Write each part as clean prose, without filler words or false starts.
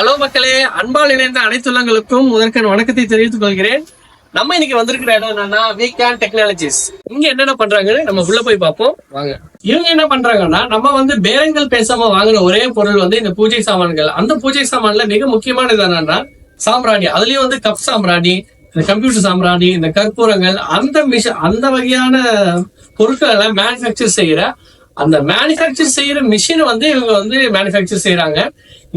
Hello மக்களே, அன்பால் இணைந்த அனைத்து உள்ளங்களுக்கும் முதற்கண் வணக்கத்தை தெரிவித்துக் கொள்கிறேன். நம்ம இன்னைக்கு வந்திருக்கிற இடம் என்னன்னா வீகான் டெக்னாலஜிஸ். இங்க என்னென்ன பண்றாங்கன்னு நம்ம உள்ள போய் பார்ப்போம் வாங்க. இவங்க என்ன பண்றாங்கன்னா, நம்ம பேரங்கள் பேசாம வாங்குற ஒரே பொருள் இந்த பூஜை சாமான்கள். அந்த பூஜை சாமான்ல மிக முக்கியமானது என்னன்னா சாம்பிராணி. அதுலயும் கப் சாம்பிராணி, இந்த கம்ப்யூட்டர் சாம்பிராணி, இந்த கற்பூரங்கள், அந்த வகையான பொருட்களை எல்லாம் மேனுஃபேக்சர் செய்யற அந்த மேனுஃபேக்சர் செய்யற மிஷின் இவங்க மேனுஃபேக்சர் செய்யறாங்க.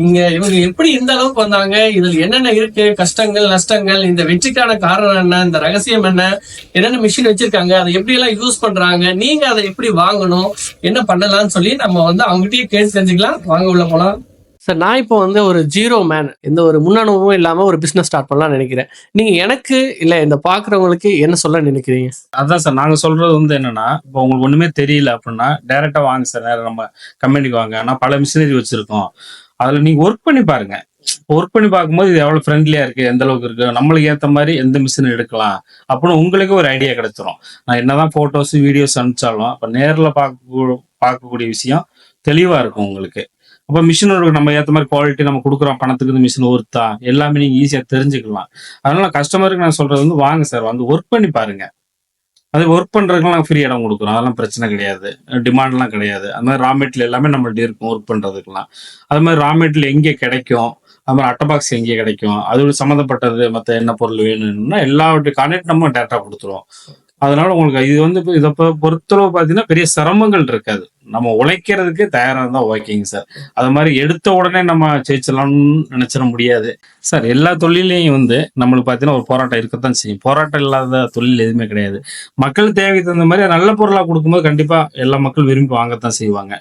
இவங்க எப்படி இந்த அளவுக்கு வந்தாங்க, இதுல என்னென்ன இருக்கு, கஷ்டங்கள் நஷ்டங்கள், இந்த வெற்றிக்கான காரணம் என்ன, இந்த ரகசியம் என்ன, என்னென்ன மிஷின் வச்சிருக்காங்க, அதை எப்படி எல்லாம் யூஸ் பண்றாங்க, நீங்க அதை எப்படி வாங்கணும், என்ன பண்ணலாம்னு சொல்லி நம்ம அவங்ககிட்டயே கேட்டு தெரிஞ்சுக்கலாம். வாங்க உள்ள போலாம். சார், நான் இப்போ ஒரு ஜீரோ மேன், எந்த ஒரு முன்னனுபவமும் இல்லாம ஒரு பிசினஸ் ஸ்டார்ட் பண்ணலாம்னு நினைக்கிறேன். நீங்க எனக்கு இல்ல இந்த பாக்குறவங்களுக்கு என்ன சொல்ல நினைக்கிறீங்க? அதான் சார், நாங்க சொல்றது என்னன்னா, இப்போ உங்களுக்கு ஒண்ணுமே தெரியல அப்படின்னா டைரக்டா வாங்க சார், நேரம் நம்ம கம்பெனிக்கு வாங்க. நான் பல மிஷினரி வச்சிருக்கோம், அதுல நீங்க ஒர்க் பண்ணி பாருங்க. ஒர்க் பண்ணி பார்க்கும்போது இது எவ்வளவு ஃப்ரெண்ட்லியா இருக்கு, எந்த அளவுக்கு இருக்கு, நம்மளுக்கு ஏற்ற மாதிரி எந்த மிஷின் எடுக்கலாம் அப்படின்னு உங்களுக்கு ஒரு ஐடியா கிடைச்சிரும். நான் என்னதான் போட்டோஸ் வீடியோஸ் அனுப்பிச்சாலும் அப்ப நேரில் பார்க்கக்கூடிய விஷயம் தெளிவா இருக்கும் உங்களுக்கு. அப்போ மிஷினோட நம்ம ஏற்ற மாதிரி குவாலிட்டி நம்ம கொடுக்குறோம், பணத்துக்கு இந்த மிஷின் ஒர்த்தா எல்லாமே நீங்க ஈஸியா தெரிஞ்சுக்கலாம். அதனால கஸ்டமருக்கு நான் சொல்றது வாங்க சார், ஒர்க் பண்ணி பாருங்க. அது ஒர்க் பண்றதுக்கு நாங்கள் ஃப்ரீ இடம் கொடுக்குறோம், அதெல்லாம் பிரச்சனை கிடையாது, டிமாண்ட்லாம் கிடையாது. அது மாதிரி ரா மெட்டீரியல் எல்லாமே நம்மள்ட்ட இருக்கும் ஒர்க் பண்றதுக்குலாம். அது மாதிரி ரா மெட்டீரியல் எங்கே கிடைக்கும், அது மாதிரி அட்டை பாக்ஸ் எங்கே கிடைக்கும், அது சம்மந்தப்பட்டது மற்ற என்ன பொருள் வேணும்னா எல்லாவற்றையும் கான்டெக்ட் நம்ம டேட்டா கொடுத்துருவோம். அதனால உங்களுக்கு இது இதை பொறுத்தளவு பார்த்தீங்கன்னா பெரிய சிரமங்கள் இருக்காது. நம்ம உழைக்கிறதுக்கு தயாரா இருந்தா ஓகேங்க சார். அது மாதிரி எடுத்த உடனே நம்ம ஜெயிச்சிடலாம்னு நினைச்சிட முடியாது சார். எல்லா தொழிலையும் நம்மளுக்கு பார்த்தீங்கன்னா ஒரு போராட்டம் இருக்கத்தான் செய்யும். போராட்டம் இல்லாத தொழில் எதுவுமே கிடையாது. மக்கள் தேவைக்கு தகுந்த மாதிரி நல்ல பொருளா கொடுக்கும்போது கண்டிப்பா எல்லா மக்கள் விரும்பி வாங்கத்தான் செய்வாங்க.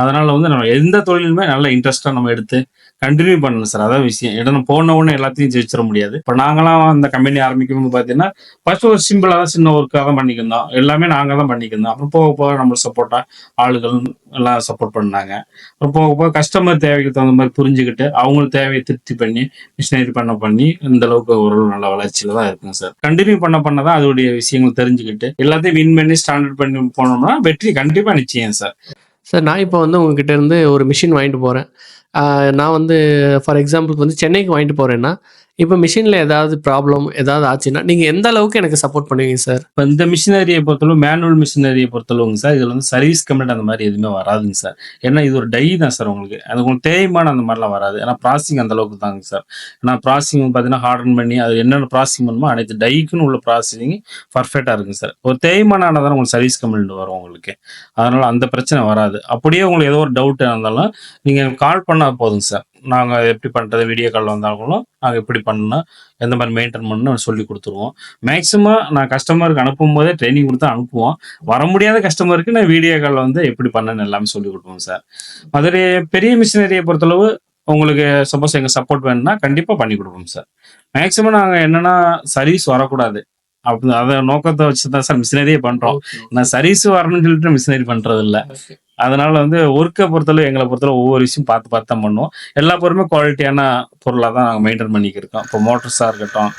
அதனால நம்ம எந்த தொழிலுமே நல்ல இன்ட்ரெஸ்டா நம்ம எடுத்து கண்டினியூ பண்ணணும் சார். அதான் விஷயம். இடம் போன உடனே எல்லாத்தையும் ஜெயிச்சிட முடியாது. இப்போ நாங்களாம் அந்த கம்பெனி ஆரம்பிக்கும் போது பார்த்தீங்கன்னா ஃபர்ஸ்ட் ஒரு சிம்பிளா தான் சின்ன ஒர்க்காக தான் பண்ணிக்கிருந்தோம், எல்லாமே நாங்க தான் பண்ணிக்கிருந்தோம். அப்புறம் போக போக நம்மளுக்கு சப்போர்ட்டா ஆளுகள் எல்லாம் சப்போர்ட் பண்ணாங்க. அப்புறம் போக போக கஸ்டமர் தேவைக்கு தகுந்த மாதிரி புரிஞ்சுக்கிட்டு அவங்களுக்கு தேவையை திருப்தி பண்ணி மிஷினரி பண்ணி இந்த அளவுக்கு ஒரு நல்ல வளர்ச்சியில தான் இருக்குங்க சார். கண்டினியூ பண்ணதான் அதோடைய விஷயங்கள் தெரிஞ்சுக்கிட்டு எல்லாத்தையும் வின் பண்ணி ஸ்டாண்டர்ட் பண்ணி போனோம்னா வெற்றி கண்டிப்பா நிச்சயம் சார். சார், நான் இப்போ உங்ககிட்ட இருந்து ஒரு மிஷின் வாங்கிட்டு போறேன். நான் ஃபார் எக்ஸாம்பிளுக்கு சென்னைக்கு வாங்கிட்டு போறேன்னா, இப்போ மிஷினில் ஏதாவது ப்ராப்ளம் ஏதாவது ஆச்சுன்னா நீங்கள் எந்த அளவுக்கு எனக்கு சப்போர்ட் பண்ணுவீங்க சார்? இப்போ இந்த மிஷினரியை பொறுத்தளவு மேனுவல் மிஷினரியை பொறுத்தளவுங்க சார், இதில் சர்வீஸ் கம்ப்ளைண்ட் அந்த மாதிரி எதுவுமே வராதுங்க சார். ஏன்னா இது ஒரு டை தான் சார். உங்களுக்கு அது உங்களுக்கு தேய்மான அந்த மாதிரிலாம் வராது. ஏன்னா ப்ராசஸிங் அந்த அளவுக்கு தாங்க சார். ஏன்னா ப்ராசஸிங் பார்த்தீங்கன்னா ஹார்டன் பண்ணி அது என்னென்ன ப்ராசஸிங் பண்ணுமோ அனைத்து டைக்குன்னு உள்ள ப்ராசஸிங் பர்ஃபெக்டாக இருக்குங்க சார். ஒரு தேய்மான ஆனதான உங்களுக்கு சர்வீஸ் கம்ப்ளைண்ட் வரும் உங்களுக்கு. அதனால அந்த பிரச்சனை வராது. அப்படியே உங்களுக்கு ஏதோ ஒரு டவுட் இருந்தாலும் நீங்கள் கால் பண்ணால் போதுங்க சார். நாங்கள் எப்படி பண்ணுறது, வீடியோ கால் வந்தாலும் நாங்கள் எப்படி பண்ணணும், எந்த மாதிரி மெயின்டைன் பண்ணணும்னு சொல்லி கொடுத்துருவோம். மேக்ஸிமம் நான் கஸ்டமருக்கு அனுப்பும் போதே ட்ரைனிங் கொடுத்து அனுப்புவோம். வர முடியாத கஸ்டமருக்கு நான் வீடியோ கால் எப்படி பண்ணணும்னு எல்லாமே சொல்லி கொடுப்போம் சார். அதோடைய பெரிய மிஷினரியை பொறுத்தளவு உங்களுக்கு சப்போஸ் எங்கள் சப்போர்ட் வேணும்னா கண்டிப்பாக பண்ணி கொடுப்போம் சார். மேக்ஸிமம் நாங்கள் என்னன்னா சர்வீஸ் வரக்கூடாது அப்படி அதை நோக்கத்தை வச்சுதான் சார் மிஷினரியே பண்றோம். நான் சர்வீஸ் வரணும்னு சொல்லிட்டு மிஷினரி பண்றது இல்லை. அதனால ஒர்க்கை பொறுத்தளவு எங்களை பொறுத்தளவு ஒவ்வொரு விஷயம் பார்த்து தான் பண்ணுவோம். எல்லா பொருளுமே குவாலிட்டியான பொருளாக தான் நாங்கள் மெயின்டைன் பண்ணிக்கிருக்கோம். இப்போ மோட்டர்ஸாக இருக்கட்டும்,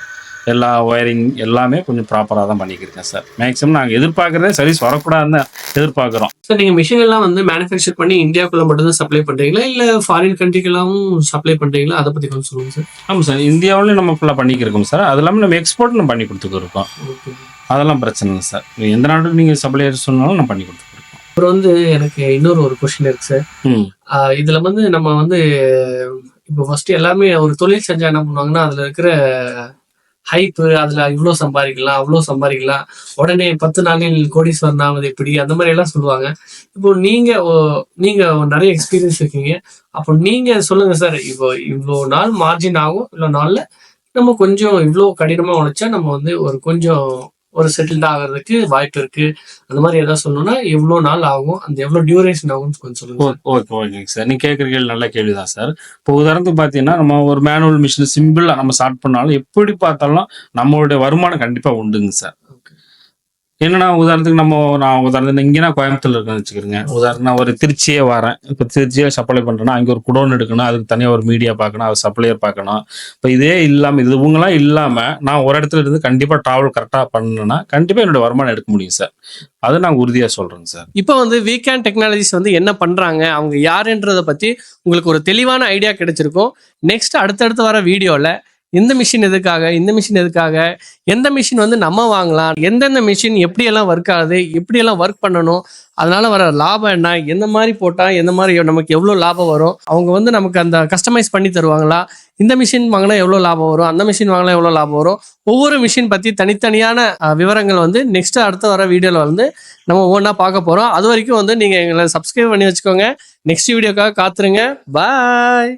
எல்லா ஒயரிங் எல்லாமே கொஞ்சம் ப்ராப்பராக தான் பண்ணிக்கிருக்கேன் சார். மேக்ஸிமம் நாங்கள் எதிர்பார்க்குறதே சர்வீஸ் வரக்கூடாதுன்னு எதிர்பார்க்குறோம் சார். நீங்கள் மிஷின் எல்லாம் மேனுஃபேக்சர் பண்ணி இந்தியாவுக்குள்ள மட்டும்தான் சப்ளை பண்ணுறீங்களா, இல்லை ஃபாரின் கண்ட்ரிக்கெல்லாம் சப்ளை பண்ணுறீங்களா? அதை பற்றி கொஞ்சம் சொல்லுங்கள் சார். ஆமாம் சார், இந்தியாவிலையும் நம்ம ஃபுல்லாக பண்ணிக்கிருக்கோம் சார். அது இல்லாமல் நம்ம எக்ஸ்போர்ட் நம்ம பண்ணி கொடுத்துருக்கோம். அதெல்லாம் பிரச்சனை இல்லை சார். எந்த நாட்டுக்கு நீங்கள் சப்ளையர் சொன்னாலும் நம்ம பண்ணி கொடுத்துருக்கோம். அப்புறம் எனக்கு இன்னொரு கொஸ்டின் இருக்கு சார். இதுல நம்ம இப்போ ஃபர்ஸ்ட் எல்லாமே ஒரு தொழில் செஞ்சா என்ன பண்ணுவாங்கன்னா, அதுல இருக்கிற ஹைப்பு, அதுல இவ்வளவு சம்பாதிக்கலாம் அவ்வளோ சம்பாதிக்கலாம், உடனே 10 நாளில் கோடீஸ்வரன் ஆவது எப்படி, அந்த மாதிரி எல்லாம் சொல்லுவாங்க. இப்போ நீங்க நிறைய எக்ஸ்பீரியன்ஸ் இருக்கீங்க. அப்போ நீங்க சொல்லுங்க சார், இப்போ இவ்வளோ நாள் மார்ஜின் ஆகும், இவ்வளோ நாள்ல நம்ம கொஞ்சம் இவ்வளோ கடினமா உழைச்சா நம்ம ஒரு கொஞ்சம் ஒரு செட்டில்ட் ஆகிறதுக்கு வாய்ப்பு இருக்கு, அந்த மாதிரி ஏதாவது சொல்லணும்னா எவ்வளோ நாள் ஆகும், அந்த எவ்வளோ டியூரேஷன் ஆகும்னு கொஞ்சம் சொல்லுங்க. ஓகேங்க சார், நீங்க கேட்குற கேள்வி நல்ல கேள்விதான் சார். இப்போ உதாரணத்துக்கு பார்த்தீங்கன்னா நம்ம ஒரு மேனுவல் மிஷின் சிம்பிளா நம்ம ஸ்டார்ட் பண்ணாலும் எப்படி பார்த்தாலும் நம்மளுடைய வருமானம் கண்டிப்பா உண்டுங்க சார். என்னன்னா உதாரணத்துக்கு நான் உதாரணத்துக்கு இங்கே நான் கோயம்புத்தூர்ல இருக்கேன்னு வச்சுக்கிறேங்க. உதாரணம் நான் ஒரு திருச்சியே வரேன். இப்போ திருச்சியே சப்ளை பண்றேன்னா அங்கே ஒரு குடோன் எடுக்கணும், அதுக்கு தனியாக ஒரு மீடியா பார்க்கணும், அது சப்ளையர் பார்க்கணும். இப்போ இதே இல்லாமல் இது இவங்கெல்லாம் இல்லாமல் நான் ஒரு இடத்துல இருந்து கண்டிப்பாக ட்ராவல் கரெக்டாக பண்ணணும்னா கண்டிப்பாக என்னோட வருமானம் எடுக்க முடியும் சார். அதை நான் உறுதியாக சொல்றேங்க சார். இப்போ வந்து வீக்கெண்ட் டெக்னாலஜிஸ் வந்து என்ன பண்றாங்க, அவங்க யாருன்றதை பத்தி உங்களுக்கு ஒரு தெளிவான ஐடியா கிடைச்சிருக்கும். நெக்ஸ்ட் அடுத்தடுத்து வர வீடியோல இந்த மிஷின் எதுக்காக, இந்த மிஷின் எதுக்காக, எந்த மிஷின் வந்து நம்ம வாங்கலாம், எந்தெந்த மிஷின் எப்படியெல்லாம் ஒர்க் ஆகுது, எப்படியெல்லாம் ஒர்க் பண்ணணும், அதனால வர லாபம் என்ன, எந்த மாதிரி போட்டால் எந்த மாதிரி நமக்கு எவ்வளோ லாபம் வரும், அவங்க வந்து நமக்கு அந்த கஸ்டமைஸ் பண்ணி தருவாங்களா, இந்த மிஷின் வாங்கினா எவ்வளோ லாபம் வரும், அந்த மிஷின் வாங்கினா எவ்வளோ லாபம் வரும், ஒவ்வொரு மிஷின் பற்றி தனித்தனியான விவரங்கள் வந்து நெக்ஸ்ட் அடுத்த வர வீடியோவில் வந்து நம்ம ஒவ்வொன்றா பார்க்க போகிறோம். அது வரைக்கும் வந்து நீங்கள் எங்களை சப்ஸ்கிரைப் பண்ணி வச்சுக்கோங்க. நெக்ஸ்ட் வீடியோக்காக காத்துருங்க. பாய்.